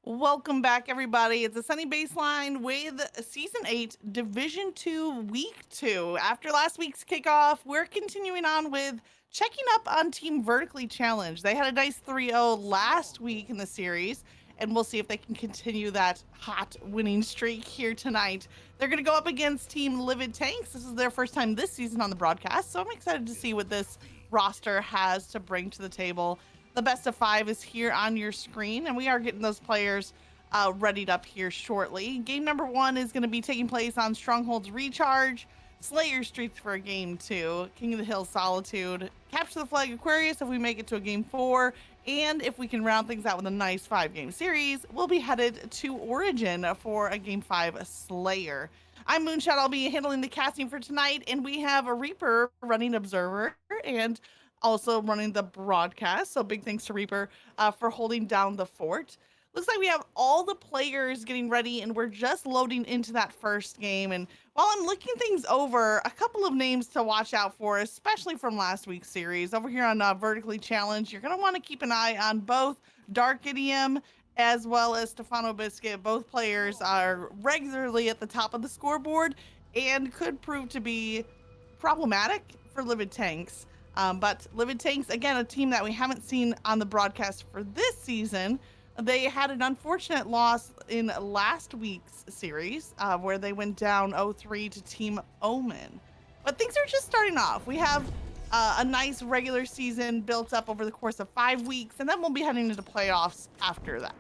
Welcome back, everybody. It's a Sunny Baseline with Season 8, Division 2, Week 2. After last week's kickoff, we're continuing on with checking up on Team Vertically Challenged. They had a nice 3-0 last week in the series, and we'll see if they can continue that hot winning streak here tonight. They're going to go up against Team Livid Tanks. This is their first time this season on the broadcast, so I'm excited to see what this roster has to bring to the table. The best of 5 is here on your screen, and we are getting those players readied up here shortly. Game number 1 is going to be taking place on Stronghold's Recharge, Slayer Streets for game 2, King of the Hill Solitude, Capture the Flag Aquarius if we make it to a game 4, and if we can round things out with a nice 5-game series, we'll be headed to Origin for a game 5 Slayer. I'm Moonshot. I'll be handling the casting for tonight, and we have a Reaper running Observer and also running the broadcast. So big thanks to Reaper for holding down the fort. Looks like we have all the players getting ready, and we're just loading into that first game. And while I'm looking things over, a couple of names to watch out for, especially from last week's series. Over here on Vertically Challenged, you're going to want to keep an eye on both Dark Idiom as well as Stefano Biscuit. Both players are regularly at the top of the scoreboard and could prove to be problematic for Livid Tanks. But Livid Tanks, again, a team that we haven't seen on the broadcast for this season. They had an unfortunate loss in last week's series where they went down 0-3 to Team Omen. But things are just starting off. We have a nice regular season built up over the course of 5 weeks, and then we'll be heading into playoffs after that.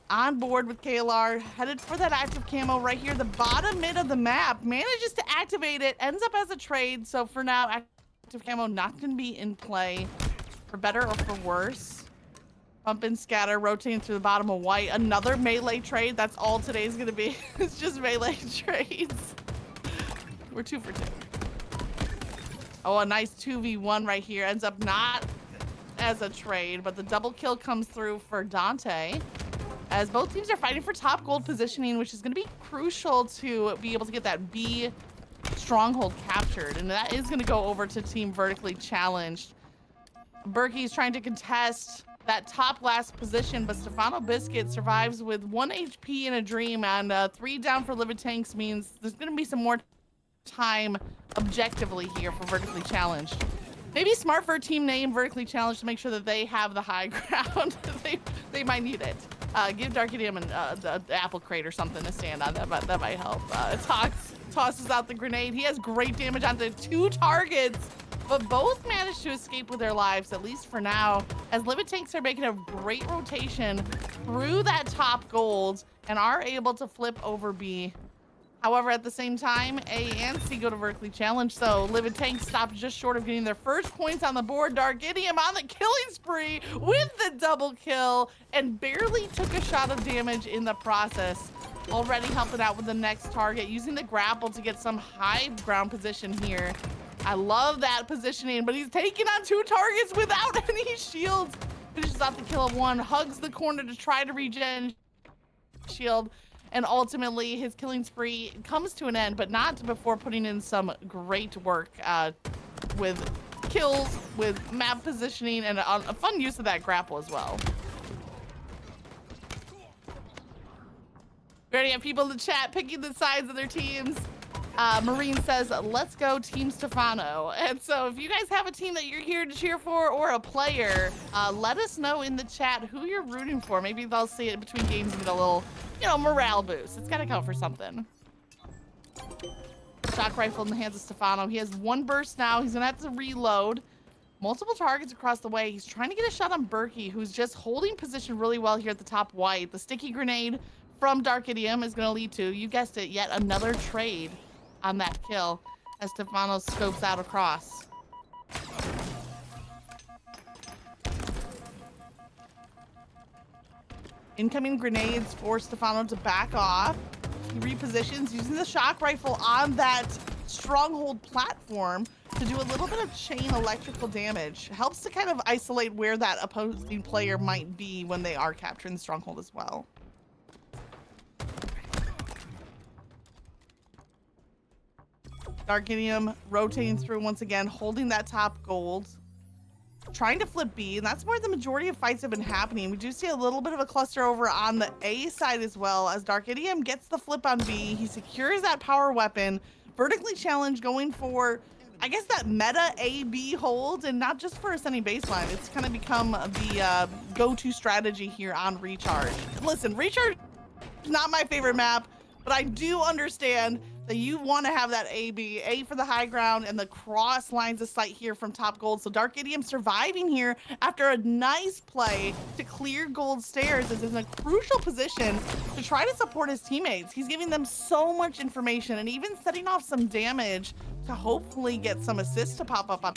On board with KLR, headed for that active camo right here, the bottom mid of the map, manages to activate it, ends up as a trade. So for now, active camo not going to be in play, for better or for worse. Bump and scatter, rotating to the bottom of white. Another melee trade. That's all today's going to be. It's just melee trades. We're 2 for 2. Oh, a nice 2v1 right here. Ends up not as a trade, but the double kill comes through for Dante, as both teams are fighting for top gold positioning, which is going to be crucial to be able to get that B stronghold captured. And that is going to go over to Team Vertically Challenged. Berkey's trying to contest that top last position, but Stefano Biscuit survives with 1 HP in a dream, and 3 down for Livid Tanks means there's going to be some more time objectively here for Vertically Challenged. Maybe smart for a team name Vertically Challenged to make sure that they have the high ground. they might need it. Give Dark Idiom the apple crate or something to stand on. That might help. Tosses out the grenade. He has great damage onto 2 targets, but both managed to escape with their lives, at least for now, as Livid Tanks are making a great rotation through that top gold and are able to flip over B. However, at the same time, A and C go to Vertically Challenged, so Livid Tanks stopped just short of getting their first points on the board. Dark Idiom on the killing spree with the double kill, and barely took a shot of damage in the process. Already helping out with the next target, using the grapple to get some high ground position here. I love that positioning, but he's taking on 2 targets without any shields. Finishes off the kill of 1, hugs the corner to try to regen shield. And ultimately, his killing spree comes to an end, but not before putting in some great work with kills, with map positioning, and a fun use of that grapple as well. We already have people in the chat picking the sides of their teams. Marine says, let's go Team Stefano. And so if you guys have a team that you're here to cheer for, or a player, let us know in the chat who you're rooting for. Maybe they'll see it between games and get a little, morale boost. It's gotta count for something. Shock rifle in the hands of Stefano. He has 1 burst now. He's gonna have to reload. Multiple targets across the way. He's trying to get a shot on Berkey, who's just holding position really well here at the top white. The sticky grenade from Dark Idiom is gonna lead to, you guessed it, yet another trade on that kill as Stefano scopes out across. Incoming grenades force Stefano to back off. He repositions using the shock rifle on that stronghold platform to do a little bit of chain electrical damage. Helps to kind of isolate where that opposing player might be when they are capturing the stronghold as well. Dark Idiom rotating through once again, holding that top gold. trying to flip B, and that's where the majority of fights have been happening. We do see a little bit of a cluster over on the A side as well, as Dark Idiom gets the flip on B. He secures that power weapon. Vertically challenged, going for, I guess, that meta A-B hold, and not just for ascending baseline. It's kind of become the go-to strategy here on Recharge. Listen, Recharge is not my favorite map, but I do understand that you want to have that A-B, A for the high ground, and the cross lines of sight here from top gold. So Dark Idiom surviving here after a nice play to clear gold stairs is in a crucial position to try to support his teammates. He's giving them so much information and even setting off some damage to hopefully get some assists to pop up on.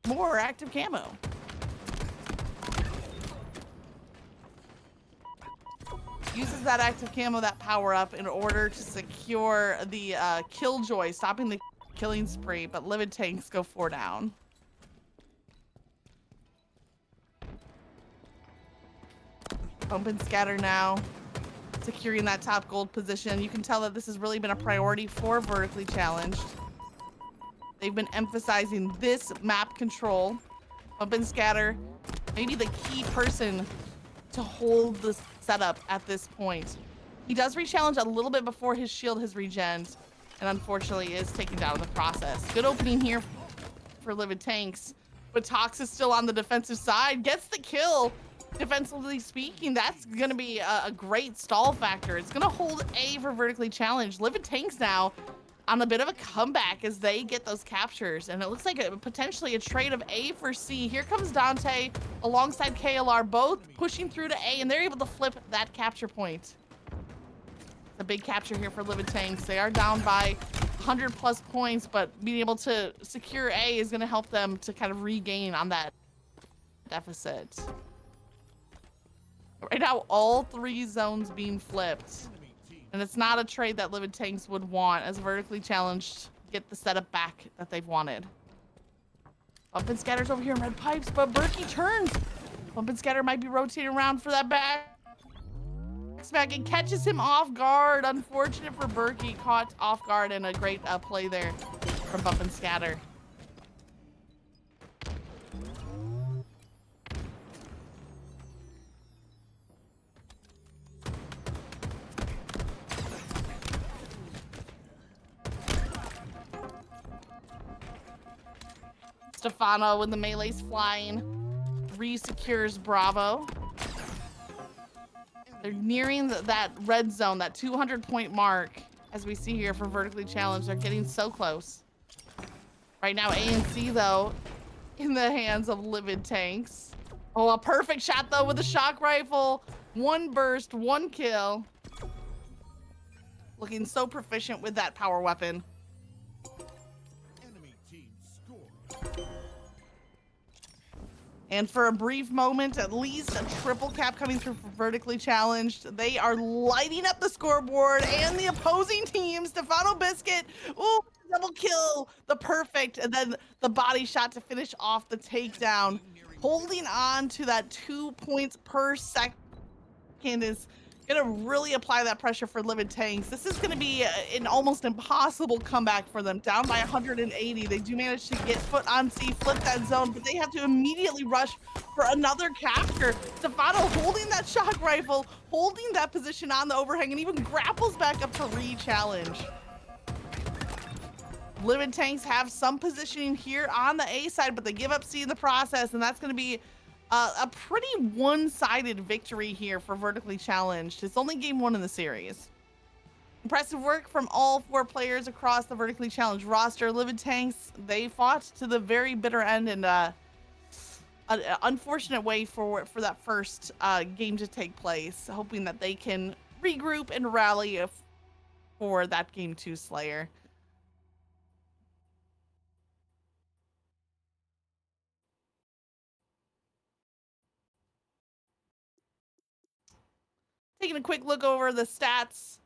More active camo. Uses that active camo, that power up, in order to secure the Killjoy, stopping the killing spree, but Livid Tanks go 4 down. Bump and scatter now, securing that top gold position. You can tell that this has really been a priority for Vertically Challenged. They've been emphasizing this map control. Bump and scatter, maybe the key person to hold the setup at this point. He does re-challenge a little bit before his shield has regened, and unfortunately is taken down in the process. Good opening here for Livid Tanks, but Tox is still on the defensive side, gets the kill. Defensively speaking, that's gonna be a great stall factor. It's gonna hold A for Vertically Challenged. Livid Tanks now on a bit of a comeback as they get those captures, and it looks like potentially a trade of A for C. Here comes Dante alongside KLR, both pushing through to A, and they're able to flip that capture point. A big capture here for Livid Tanks. They are down by 100+ points, but being able to secure A is going to help them to kind of regain on that deficit. Right now, all 3 zones being flipped. And it's not a trade that Livid Tanks would want, as Vertically Challenged get the setup back that they've wanted. Bump and Scatter's over here in red pipes, but Berkey turns. Bump and Scatter might be rotating around for that back smack. It catches him off guard. Unfortunate for Berkey, caught off guard, and a great play there from Bump and Scatter. Stefano with the melees flying, re-secures Bravo. They're nearing that red zone, that 200-point mark, as we see here for Vertically Challenged. They're getting so close. Right now, A and C, though, in the hands of Livid Tanks. Oh, a perfect shot, though, with a shock rifle. 1 burst, 1 kill. Looking so proficient with that power weapon. And for a brief moment, at least a triple cap coming through for Vertically Challenged. They are lighting up the scoreboard and the opposing team. Stefano Biscuit, ooh, double kill, the perfect, and then the body shot to finish off the takedown. Holding on to that 2 points per second is gonna really apply that pressure for Livid Tanks. This is gonna be an almost impossible comeback for them. Down by 180, they do manage to get foot on C, flip that zone, but they have to immediately rush for another capture. Stefano holding that shock rifle, holding that position on the overhang, and even grapples back up to re-challenge. Livid Tanks have some positioning here on the A side, but they give up C in the process, and that's gonna be a pretty one-sided victory here for Vertically Challenged. It's only game 1 in the series. Impressive work from all 4 players across the Vertically Challenged roster. Livid Tanks, they fought to the very bitter end, and an unfortunate way for that first game to take place, hoping that they can regroup and rally for that game 2 Slayer. Taking a quick look over the stats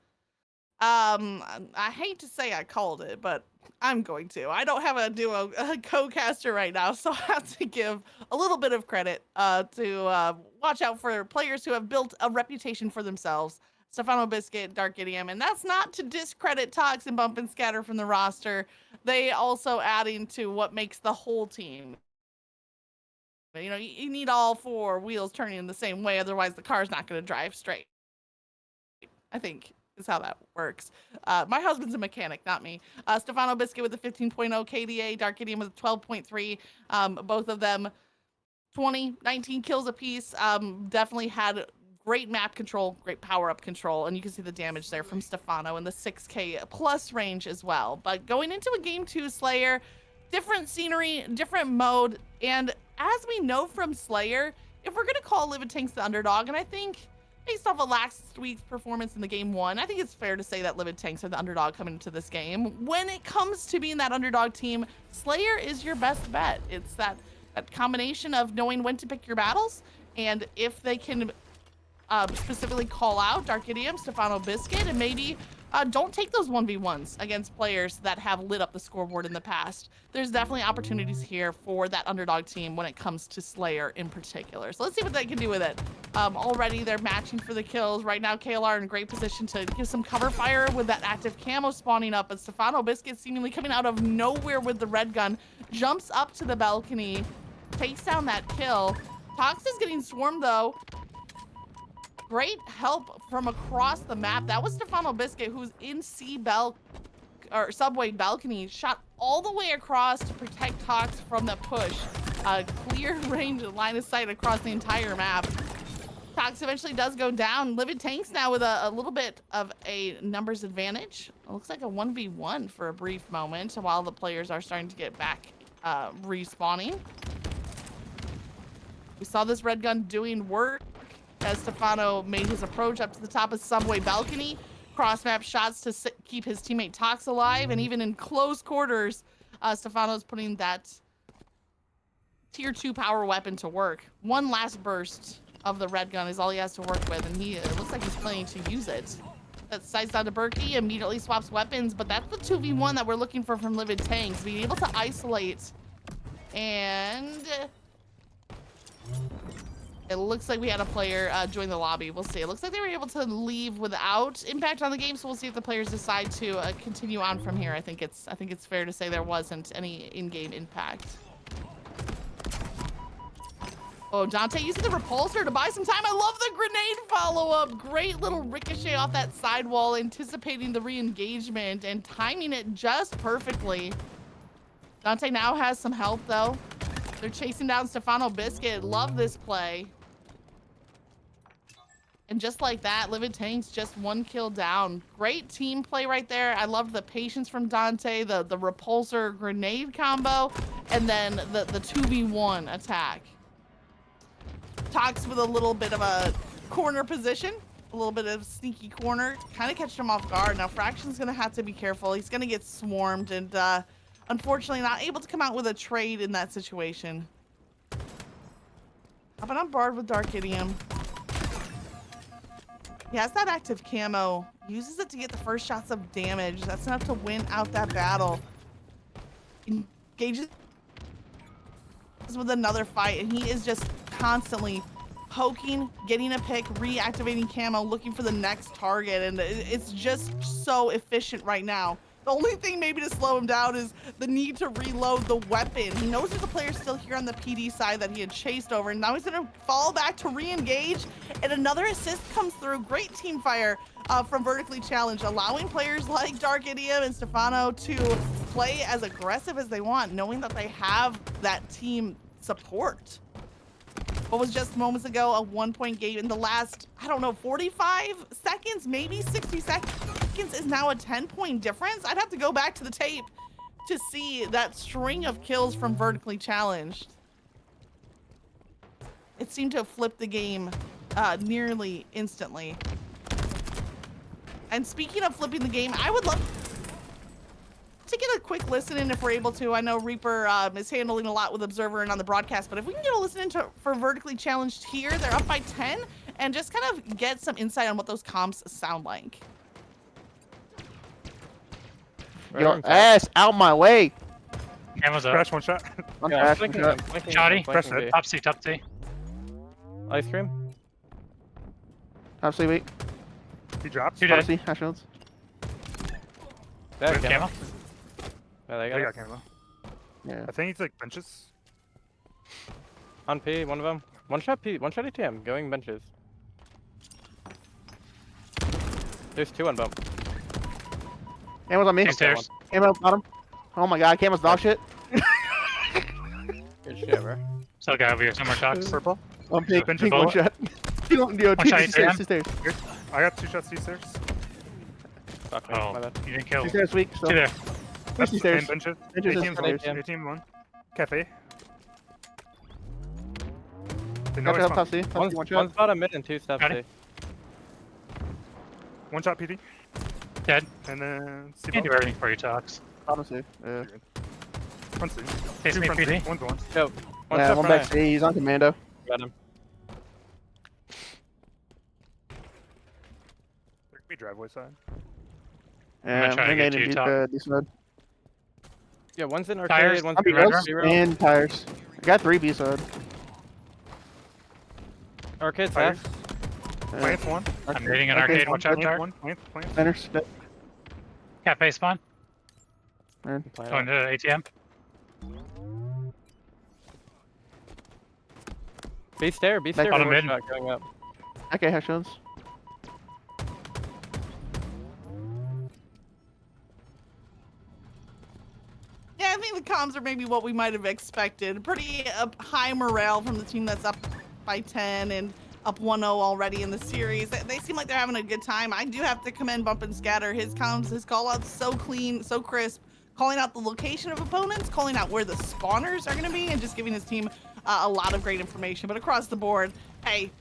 I hate to say I called it, but I'm going to. I don't have a co-caster right now, so I have to give a little bit of credit to watch out for players who have built a reputation for themselves. Stefano Biscuit, Dark Idiom, and that's not to discredit Tox and Bump and Scatter from the roster. They also adding to what makes the whole team. You know, you need all four wheels turning in the same way, otherwise the car's not going to drive straight. I think is how that works. My husband's a mechanic, not me. Stefano Biscuit with a 15.0 KDA, Dark Idiom with a 12.3. Both of them 20, 19 kills apiece. Definitely had great map control, great power-up control, and you can see the damage there from Stefano in the 6K plus range as well. But going into a Game 2 Slayer, different scenery, different mode, and as we know from Slayer, if we're going to call Livid Tanks the underdog, and I think based off of last week's performance in the Game 1, I think it's fair to say that Livid Tanks are the underdog coming into this game. When it comes to being that underdog team, Slayer is your best bet. It's that combination of knowing when to pick your battles, and if they can specifically call out Dark Idiom, Stefano Biscuit, and maybe don't take those 1v1s against players that have lit up the scoreboard in the past. There's definitely opportunities here for that underdog team when it comes to Slayer in particular. So let's see what they can do with it. Already they're matching for the kills. Right now, KLR in great position to give some cover fire with that active camo spawning up, but Stefano Biscuit seemingly coming out of nowhere with the red gun, jumps up to the balcony, takes down that kill. Tox is getting swarmed though. Great help from across the map. That was Stefano Biscuit, who's in subway balcony, shot all the way across to protect Tox from the push. Clear range of line of sight across the entire map. Tox eventually does go down. Livid Tanks now with a little bit of a numbers advantage. It looks like a 1v1 for a brief moment while the players are starting to get back respawning. We saw this red gun doing work as Stefano made his approach up to the top of subway balcony. Cross map shots to keep his teammate Tox alive, and even in close quarters, Stefano's putting that tier 2 power weapon to work. One last burst of the red gun is all he has to work with, and it looks like he's planning to use it. That sights down to Berkey, immediately swaps weapons, but that's the 2v1 that we're looking for from Livid Tanks, being able to isolate. And it looks like we had a player join the lobby. We'll see. It looks like they were able to leave without impact on the game, so we'll see if the players decide to continue on from here. I think it's fair to say there wasn't any in-game impact. Oh, Dante using the repulsor to buy some time. I love the grenade follow-up. Great little ricochet off that sidewall, anticipating the re-engagement and timing it just perfectly. Dante now has some help, though. They're chasing down Stefano Biscuit. Love this play. And just like that, Livid Tanks just 1 kill down. Great team play right there. I loved the patience from Dante, the repulsor grenade combo, and then the 2v1 attack. Tox with a little bit of a corner position, a little bit of sneaky corner, kind of catch him off guard. Now Fraction's gonna have to be careful. He's gonna get swarmed and unfortunately not able to come out with a trade in that situation. Hopping on board with Dark Idiom. He has that active camo, uses it to get the first shots of damage. That's enough to win out that battle. Engages with another fight, and he is just constantly poking, getting a pick, reactivating camo, looking for the next target, and it's just so efficient right now. The only thing maybe to slow him down is the need to reload the weapon. He knows there's a player still here on the PD side that he had chased over, and now he's gonna fall back to re-engage, and another assist comes through. Great team fire from Vertically Challenged, allowing players like Dark Idiom and Stefano to play as aggressive as they want, knowing that they have that team support. What was just moments ago a 1-point game in the last, I don't know, 45 seconds, maybe 60 seconds is now a 10-point difference. I'd have to go back to the tape to see that string of kills from Vertically Challenged. It seemed to have flipped the game nearly instantly. And speaking of flipping the game, I would love to get a quick listen in if we're able to. I know Reaper is handling a lot with Observer and on the broadcast, but if we can get a listen in for Vertically Challenged here, they're up by 10, and just kind of get some insight on what those comps sound like. Your ass out my way. Camo's up. Crash one shot. One Yeah, I'm crash, one flanking, shot. I'm flanking, Shoddy. I'm flanking Press B. Top C, top C. Ice cream. Top C, weak. He dropped. Two Top dead. C, hash shields. There, Camo. camo. Yeah, They they got got it. camo. Yeah. I think he's like benches. On P, one of them. One shot P, one shot ATM, going benches. There's two on bump. Camo's on me. Two stairs. Camo bottom. Oh my god, Camo's dog shit. Good shit, bro. Still got over here somewhere, Shox. Purple. I'm pink, Benches pink one bullet. shot. Yo, One two shot stairs, ATM. two stairs. I got 2 shots C stairs. Fuck me, Oh, my bad. you didn't kill. Two stairs weak, so. Two there. That's Two stairs. and benches. Benches is 18's stairs. one. 18 one. Cafe. They know Top it's shot, top C, top One's, C, one shot. one's bottom mid and two steps Got C. it. 1 shot PD. Dead. And then C Can't do everything for you, Tox. Bottom C. Yeah. 1 C. Face 2 me, front C. PD. 1 to 1. Yo, one Yeah, step one front back C, he's on commando. Got him. There could be driveway side. Yeah, try to get to you, Tom. decent mode. Yeah, one's in Tires. arcade, one's I'll be in Red close. zero. And tires. I got 3 B side. Arcade's Tires. half. Plants 1. I'm raiding an arcade. Watch out, Dark. Plant. Centers. Cafe spawn. Man. Going to ATM. B stair, B stair. Bottom one mid. shot going up. Okay, hash shields. Yeah, I think the comms are maybe what we might have expected. Pretty high morale from the team that's up by 10 and up 1-0 already in the series. They seem like they're having a good time. I do have to commend Bump and Scatter. His comms, his call outs so clean, so crisp, calling out the location of opponents, calling out where the spawners are going to be, and just giving his team a lot of great information. But across the board, hey,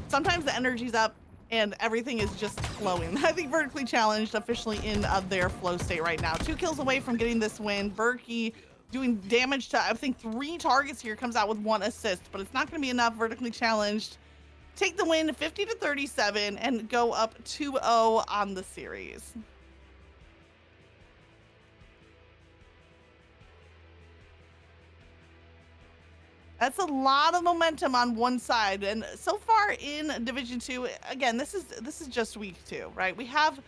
sometimes the energy's up and everything is just flowing. I think Vertically Challenged officially in their flow state right now. 2 kills away from getting this win. Berkey doing damage to, I think, 3 targets here, comes out with 1 assist, but it's not going to be enough. Vertically Challenged take the win 50-37 and go up 2-0 on the series. That's a lot of momentum on one side, and so far in Division 2, again, this is just week 2, right? We have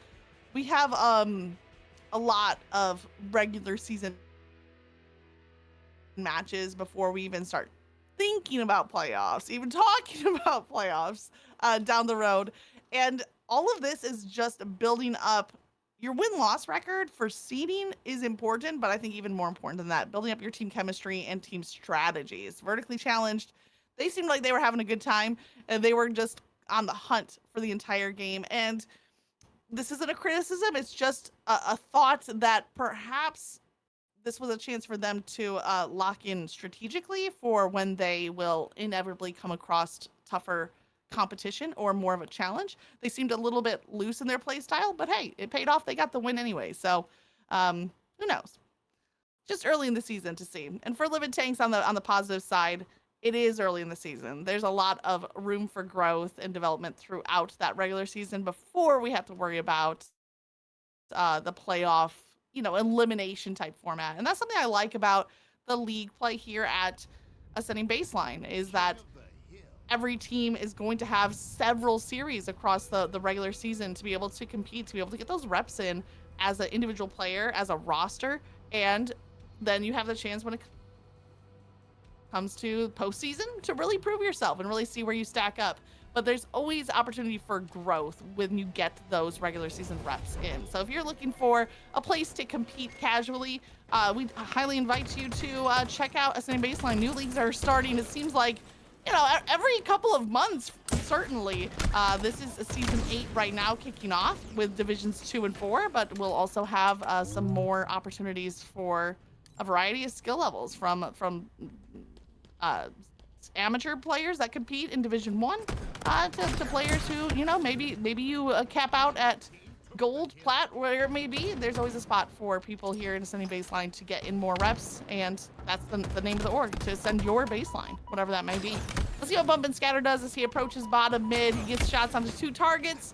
a lot of regular season matches before we even start thinking about playoffs, even talking about playoffs down the road, and all of this is just building up. Your win-loss record for seeding is important, but I think even more important than that, building up your team chemistry and team strategies. Vertically Challenged, they seemed like they were having a good time, and they were just on the hunt for the entire game. And this isn't a criticism, it's just a thought that perhaps this was a chance for them to lock in strategically for when they will inevitably come across tougher competition or more of a challenge. They seemed a little bit loose in their play style, but hey, it paid off. They got the win anyway. So who knows? Just early in the season to see. And for Livid Tanks on the positive side, it is early in the season. There's a lot of room for growth and development throughout that regular season before we have to worry about the playoff, elimination type format. And that's something I like about the league play here at Ascending Baseline, is that every team is going to have several series across the regular season to be able to compete, to be able to get those reps in as an individual player, as a roster, and then you have the chance when it comes to postseason to really prove yourself and really see where you stack up. But there's always opportunity for growth when you get those regular season reps in. So if you're looking for a place to compete casually, we highly invite you to check out Ascending Baseline. New leagues are starting. It seems like every couple of months, certainly. This is season 8 right now, kicking off with divisions 2 and 4, but we'll also have some more opportunities for a variety of skill levels from amateur players that compete in Division 1 to players who, maybe you cap out at gold, plat, where it may be. There's always a spot for people here in Ascending Baseline to get in more reps, and that's the name of the org, to ascend your baseline, whatever that may be. Let's see what Bump and Scatter does as he approaches bottom mid. He gets shots onto 2 targets.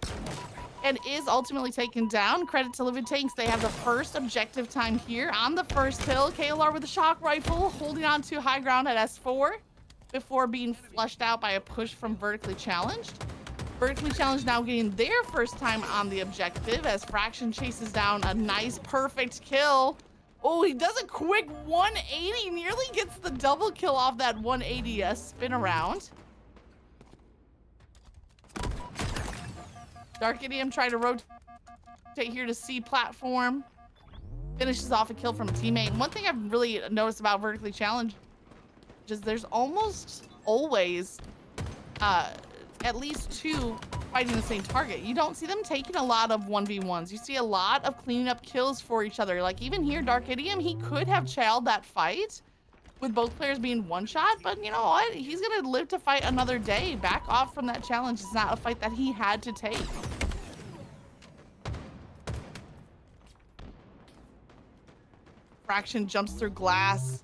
and is ultimately taken down. Credit to Livid Tanks. They have the first objective time here on the first hill. KLR with a shock rifle, holding on to high ground at S4 before being flushed out by a push from Vertically Challenged. Vertically Challenged now getting their first time on the objective as Fraction chases down a nice, perfect kill. Oh, he does a quick 180, nearly gets the double kill off that 180 spin around. Dark Idiom trying to rotate here to C platform. Finishes off a kill from a teammate. One thing I've really noticed about Vertically Challenged is there's almost always at least two fighting the same target. You don't see them taking a lot of 1v1s. You see a lot of cleaning up kills for each other. Like even here, Dark Idiom, he could have challenged that fight with both players being one shot, but you know what? He's gonna live to fight another day. Back off from that challenge. It's not a fight that he had to take. Fraction jumps through glass,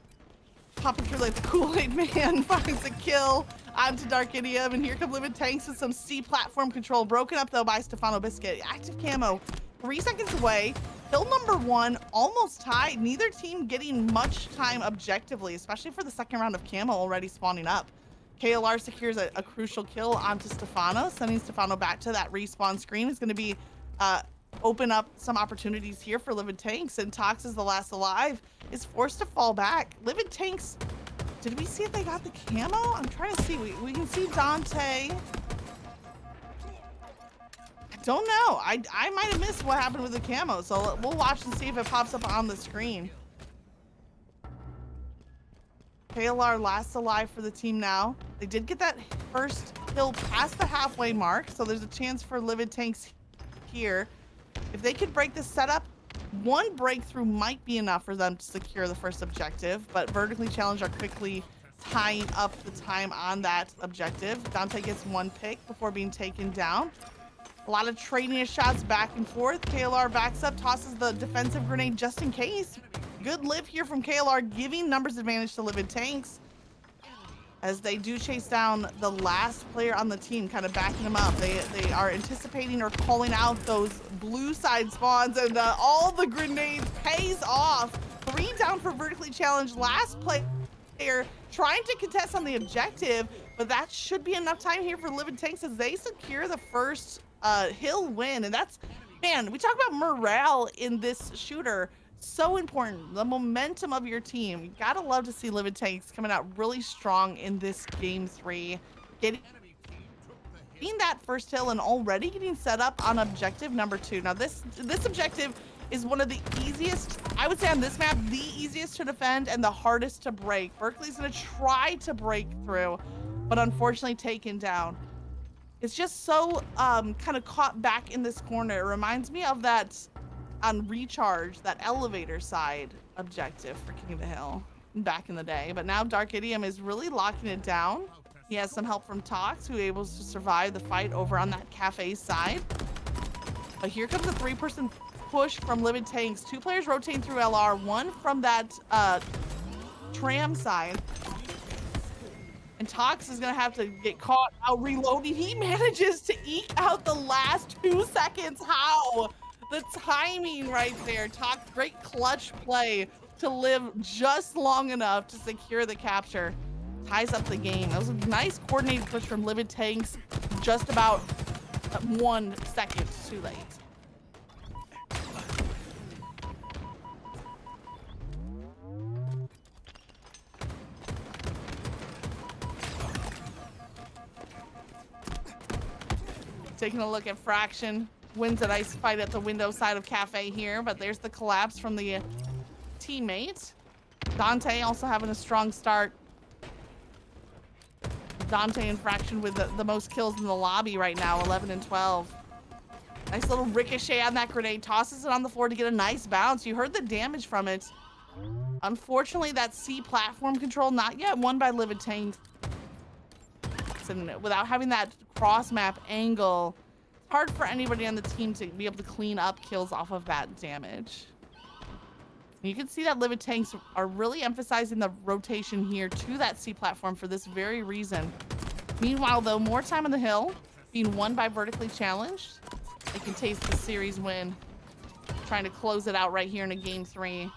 popping through like the Kool-Aid man, finds a kill onto Dark Idiom, and here come Livid Tanks with some C platform control. Broken up though by Stefano Biscuit. Active camo, 3 seconds away. Hill number 1, almost tied. Neither team getting much time objectively, especially for the second round of camo already spawning up. KLR secures a crucial kill onto Stefano, sending Stefano back to that respawn screen. Is going to be open up some opportunities here for Livid Tanks, and Tox is the last alive, is forced to fall back. Livid Tanks, did we see if they got the camo? I'm trying to see. We can see Dante. I don't know. I might have missed what happened with the camo, so we'll watch and see if it pops up on the screen. KLR last alive for the team now. They did get that first hill past the halfway mark, so there's a chance for Livid Tanks here. If they could break this setup, one breakthrough might be enough for them to secure the first objective, but Vertically Challenged are quickly tying up the time on that objective. Dante gets one pick before being taken down. A lot of trading of shots back and forth. KLR backs up, tosses the defensive grenade just in case. Good live here from KLR, giving numbers advantage to Livid Tanks as they do chase down the last player on the team, kind of backing them up. They are anticipating or calling out those blue side spawns, and all the grenades pays off. 3 down for Vertically Challenged. Last player trying to contest on the objective, but that should be enough time here for Livid Tanks as they secure the first hill win. And that's, man, we talk about morale in this shooter. So important, the momentum of your team. You gotta love to see Livid Tanks coming out really strong in this game 3, getting that first hill and already getting set up on objective number 2. Now this objective is one of the easiest, I would say on this map, the easiest to defend and the hardest to break. Berkeley's gonna try to break through, but unfortunately taken down. It's just so kind of caught back in this corner. It reminds me of that on Recharge, that elevator side objective for King of the Hill back in the day. But now Dark Idiom is really locking it down. He has some help from Tox, who is able to survive the fight over on that cafe side. But here comes a 3-person push from Livid Tanks. 2 players rotating through LR, 1 from that tram side. And Tox is gonna have to get caught out reloading. He manages to eke out the last 2 seconds. How? The timing right there. Tox, great clutch play to live just long enough to secure the capture. Ties up the game. That was a nice coordinated push from Livid Tanks. Just about 1 second too late. Taking a look at Fraction. Wins a nice fight at the window side of Cafe here, but there's the collapse from the teammate. Dante also having a strong start. Dante and Fraction with the most kills in the lobby right now, 11 and 12. Nice little ricochet on that grenade, tosses it on the floor to get a nice bounce. You heard the damage from it. Unfortunately, that C platform control not yet won by Livid Tanks. And without having that cross map angle, hard for anybody on the team to be able to clean up kills off of that damage. You can see that Livid Tanks are really emphasizing the rotation here to that C platform for this very reason. Meanwhile, though, more time on the hill being won by Vertically Challenged. they can taste the series win. Trying to close it out right here in a game 3.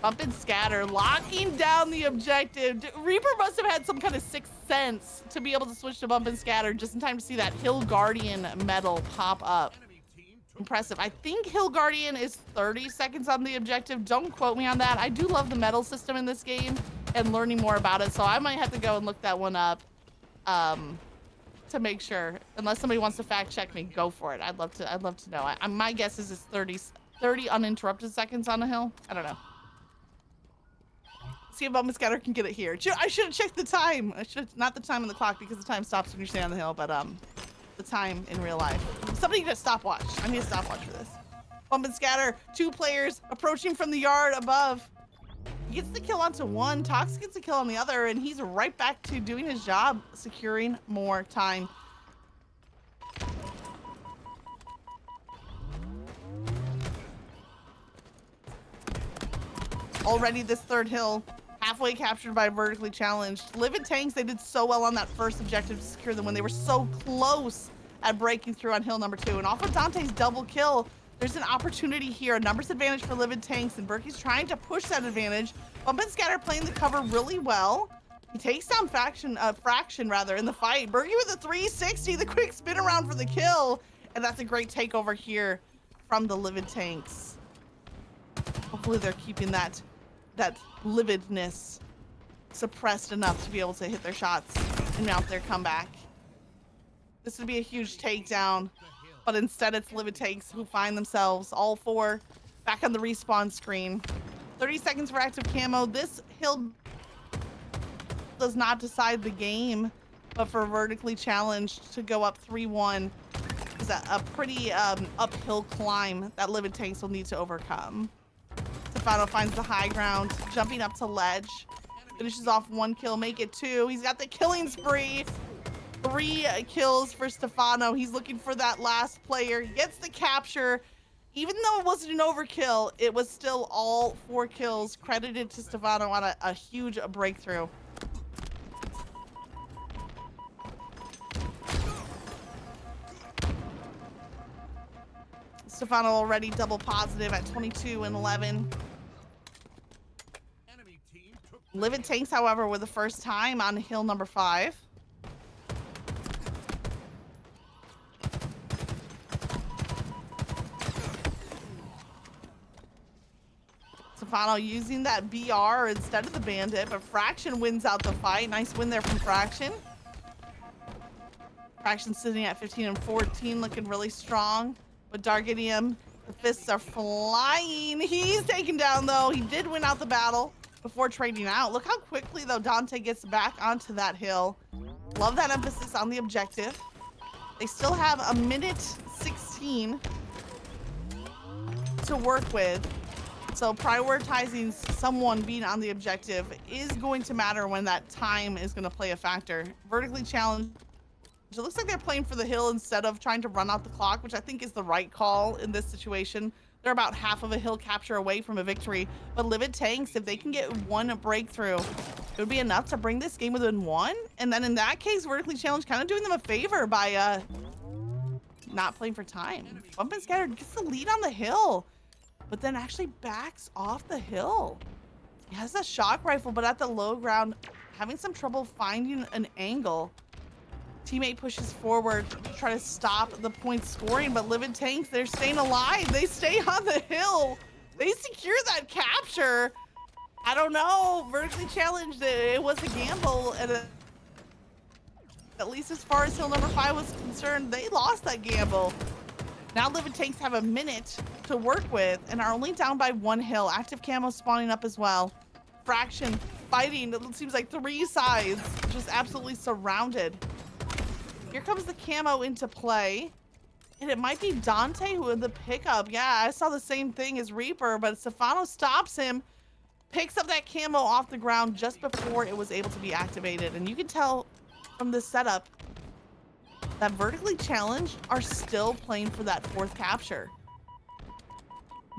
Bump and scatter, locking down the objective. Reaper must have had some kind of sixth sense to be able to switch to bump and scatter just in time to see that Hill Guardian medal pop up. Impressive. I think Hill Guardian is 30 seconds on the objective. Don't quote me on that. I do love the medal system in this game and learning more about it, so I might have to go and look that one up to make sure. Unless somebody wants to fact check me, go for it. I'd love to know. My guess is it's 30 uninterrupted seconds on the hill. I don't know. See if Bump and Scatter can get it here. I should have checked the time. Not the time on the clock because the time stops when you stay on the hill, but the time in real life. Somebody get a stopwatch. I need a stopwatch for this. Bump and Scatter, 2 players approaching from the yard above. He gets the kill onto one, Tox gets the kill on the other, and he's right back to doing his job, securing more time. Already this third hill, halfway captured by Vertically Challenged. Livid Tanks, they did so well on that first objective to secure them when they were so close at breaking through on hill number 2. And off of Dante's double kill, there's an opportunity here, a numbers advantage for Livid Tanks, and Berkey's trying to push that advantage. Bump and Scatter playing the cover really well. He takes down Fraction in the fight. Berkey with a 360, the quick spin around for the kill, and that's a great takeover here from the Livid Tanks. Hopefully they're keeping that lividness suppressed enough to be able to hit their shots and mount their comeback. This would be a huge takedown, but instead it's Livid Tanks who find themselves all 4 back on the respawn screen. 30 seconds for active camo. This hill does not decide the game, but for Vertically Challenged to go up 3-1 is a pretty uphill climb that Livid Tanks will need to overcome. Stefano finds the high ground, jumping up to ledge, finishes off 1 kill, make it 2. He's got the killing spree. 3 kills for Stefano. He's looking for that last player. He gets the capture. Even though it wasn't an overkill, it was still all 4 kills credited to Stefano on a huge breakthrough. Stefano already double positive at 22 and 11. Livid Tanks, however, were the first time on hill number 5. Stefano using that BR instead of the Bandit, but Fraction wins out the fight. Nice win there from Fraction. Fraction sitting at 15 and 14, looking really strong. But Dargidium, the fists are flying. He's taken down, though. He did win out the battle before trading out. Look how quickly, though, Dante gets back onto that hill. Love that emphasis on the objective. They still have a minute 16 to work with. So prioritizing someone being on the objective is going to matter when that time is going to play a factor. Vertically Challenged. It looks like they're playing for the hill instead of trying to run out the clock, which I think is the right call in this situation. They're about half of a hill capture away from a victory. But Livid Tanks, if they can get 1 breakthrough, it would be enough to bring this game within 1. And then in that case, Vertically Challenged kind of doing them a favor by not playing for time. Bump and Scatter gets the lead on the hill, but then actually backs off the hill. He has a shock rifle, but at the low ground, having some trouble finding an angle. Teammate pushes forward to try to stop the point scoring, but Livid Tanks, they're staying alive. They stay on the hill. They secure that capture. I don't know. Vertically Challenged, it was a gamble. And at least as far as hill number 5 was concerned, they lost that gamble. Now Livid Tanks have a minute to work with and are only down by 1 hill. Active camo spawning up as well. Fraction fighting, it seems like 3 sides, just absolutely surrounded. Here comes the camo into play. And it might be Dante who in the pickup. Yeah, I saw the same thing as Reaper, but Stefano stops him, picks up that camo off the ground just before it was able to be activated. And you can tell from this setup that Vertically Challenged are still playing for that 4th capture.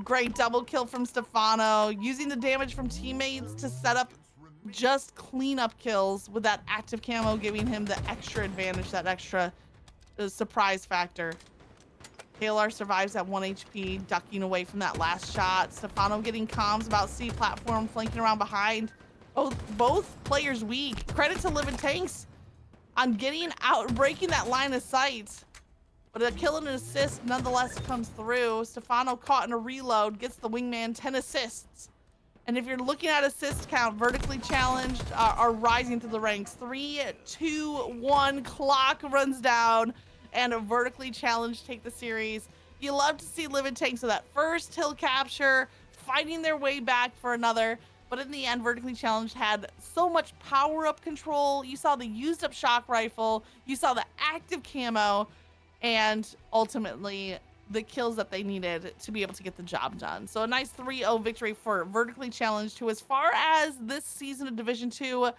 Great double kill from Stefano, using the damage from teammates to set up just cleanup kills with that active camo, giving him the extra advantage, that extra the surprise factor. KLR survives at 1 HP, ducking away from that last shot. Stefano getting comms about C platform, flanking around behind. Both players weak. Credit to Livid Tanks on getting out, breaking that line of sight. But a kill and an assist nonetheless comes through. Stefano caught in a reload, gets the wingman 10 assists. And if you're looking at assist count, vertically challenged are rising through the ranks. 3, 2, 1, clock runs down, and a vertically challenged take the series. You love to see Livid Tanks with that first hill capture, fighting their way back for another. But in the end, vertically challenged had so much power-up control. You saw the used-up shock rifle. You saw the active camo. And ultimately, the kills that they needed to be able to get the job done. So a nice 3-0 victory for vertically challenged, who as far as this season of Division 2,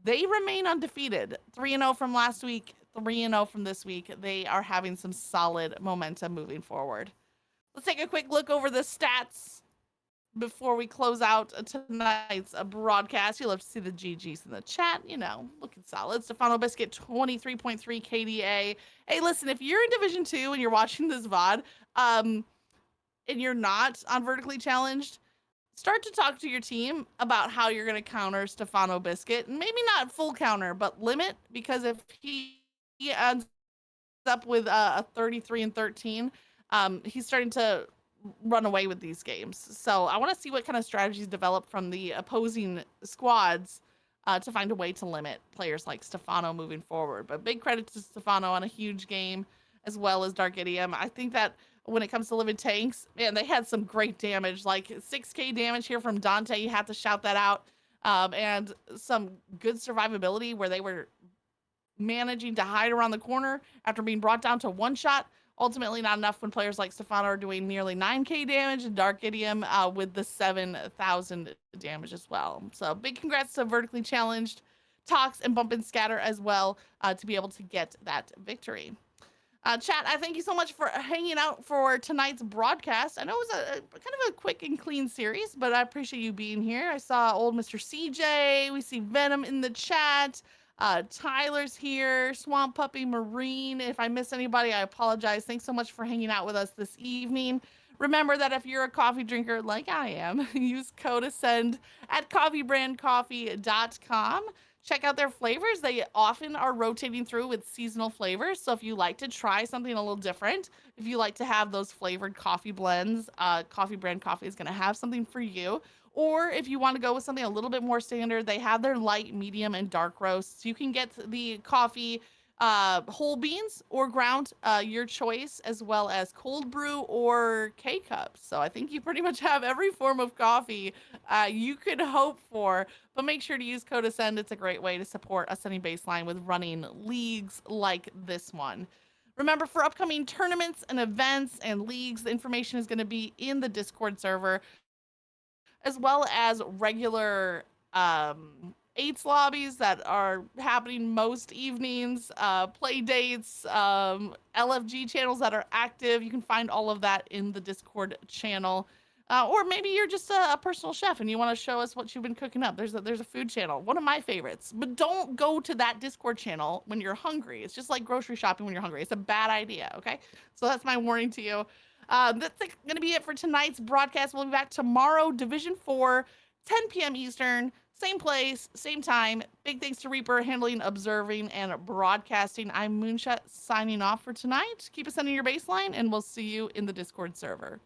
they remain undefeated. 3-0 from last week, 3-0 from this week. They are having some solid momentum moving forward. Let's take a quick look over the stats before we close out tonight's broadcast. You'll love to see the GGs in the chat, you know, looking solid. Stefano Biscuit, 23.3 KDA. Hey, listen, if you're in Division 2 and you're watching this VOD, and you're not on vertically challenged, start to talk to your team about how you're going to counter Stefano Biscuit. And maybe not full counter, but limit, because if he ends up with a 33-13, he's starting to run away with these games. So I want to see what kind of strategies develop from the opposing squads to find a way to limit players like Stefano moving forward. But big credit to Stefano on a huge game, as well as Dark Idiom. I think that when it comes to Livid Tanks, man, they had some great damage, like 6k damage here from Dante. You have to shout that out. And some good survivability where they were managing to hide around the corner after being brought down to one shot. Ultimately, not enough when players like Stefano are doing nearly 9k damage, and Dark Idiom with the 7,000 damage as well. So big congrats to Vertically Challenged, Tox, and Bump and Scatter as well to be able to get that victory. Chat, I thank you so much for hanging out for tonight's broadcast. I know it was a kind of a quick and clean series, but I appreciate you being here. I saw old Mr. CJ. We see Venom in the chat. Tyler's here, Swamp Puppy, Marine. If I miss anybody, I apologize. Thanks so much for hanging out with us this evening. Remember that if you're a coffee drinker like I am, use code ASCEND at coffeebrandcoffee.com. Check out their flavors. They often are rotating through with seasonal flavors. So if you like to try something a little different, if you like to have those flavored coffee blends, Coffee Brand Coffee is going to have something for you. Or if you want to go with something a little bit more standard, they have their light, medium, and dark roasts. You can get the coffee whole beans or ground, your choice, as well as cold brew or K-cups. So I think you pretty much have every form of coffee you could hope for. But make sure to use code ASCEND. It's a great way to support Ascending Baseline with running leagues like this one. Remember, for upcoming tournaments and events and leagues, the information is going to be in the Discord server, as well as regular eights lobbies that are happening most evenings, play dates, LFG channels that are active. You can find all of that in the Discord channel. Or maybe you're just a personal chef and you want to show us what you've been cooking up. There's a food channel, one of my favorites. But don't go to that Discord channel when you're hungry. It's just like grocery shopping when you're hungry. It's a bad idea, okay? So that's my warning to you. That's going to be it for tonight's broadcast. We'll be back tomorrow, Division 4, 10 p.m. Eastern, same place, same time. Big thanks to Reaper handling, observing, and broadcasting. I'm Moonshot signing off for tonight. Keep ascending your baseline, and we'll see you in the Discord server.